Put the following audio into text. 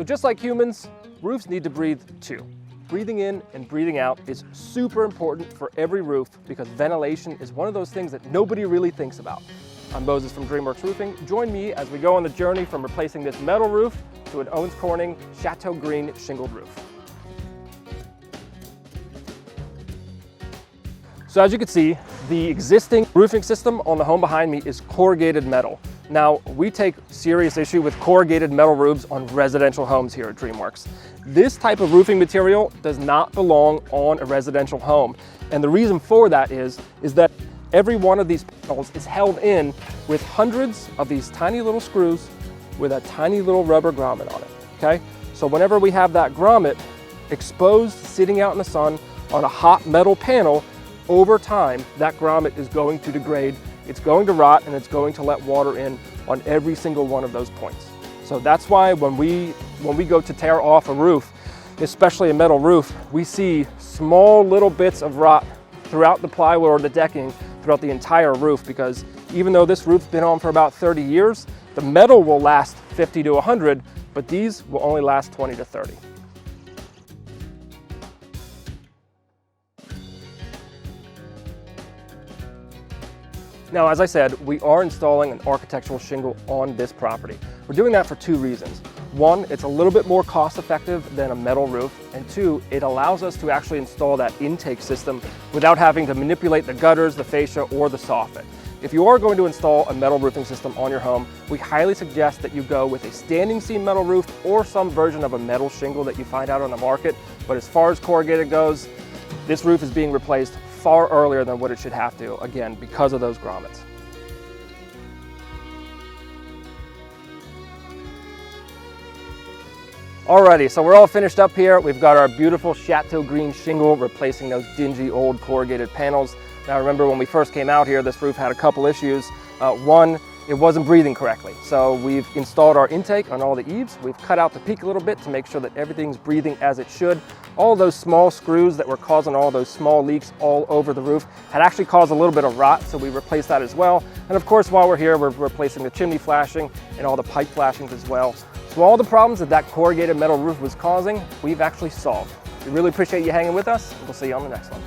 So just like humans, roofs need to breathe too. Breathing in and breathing out is super important for every roof because ventilation is one of those things that nobody really thinks about. I'm Moses from Dreamworx Roofing. Join me as we go on the journey from replacing this metal roof to an Owens Corning Chateau Green shingled roof. So as you can see, the existing roofing system on the home behind me is corrugated metal. Now, we take serious issue with corrugated metal roofs on residential homes here at Dreamworx. This type of roofing material does not belong on a residential home. And the reason for that is that every one of these panels is held in with hundreds of these tiny little screws with a tiny little rubber grommet on it, okay? So whenever we have that grommet exposed, sitting out in the sun on a hot metal panel, over time, that grommet is going to degrade, it's going to rot, and it's going to let water in on every single one of those points. So that's why when we go to tear off a roof, especially a metal roof, we see small little bits of rot throughout the plywood or the decking throughout the entire roof, because even though this roof's been on for about 30 years, the metal will last 50 to 100, but these will only last 20 to 30. Now, as I said, we are installing an architectural shingle on this property. We're doing that for two reasons. One, it's a little bit more cost effective than a metal roof, and two, it allows us to actually install that intake system without having to manipulate the gutters, the fascia, or the soffit. If you are going to install a metal roofing system on your home, we highly suggest that you go with a standing seam metal roof or some version of a metal shingle that you find out on the market. But as far as corrugated goes, this roof is being replaced far earlier than what it should have to, again, because of those grommets. Alrighty, so we're all finished up here. We've got our beautiful Chateau Green shingle replacing those dingy old corrugated panels. Now remember, when we first came out here, this roof had a couple issues. One, it wasn't breathing correctly. So we've installed our intake on all the eaves. We've cut out the peak a little bit to make sure that everything's breathing as it should. All those small screws that were causing all those small leaks all over the roof had actually caused a little bit of rot, so we replaced that as well. And of course, while we're here, we're replacing the chimney flashing and all the pipe flashings as well. So all the problems that corrugated metal roof was causing, we've actually solved. We really appreciate you hanging with us, and we'll see you on the next one.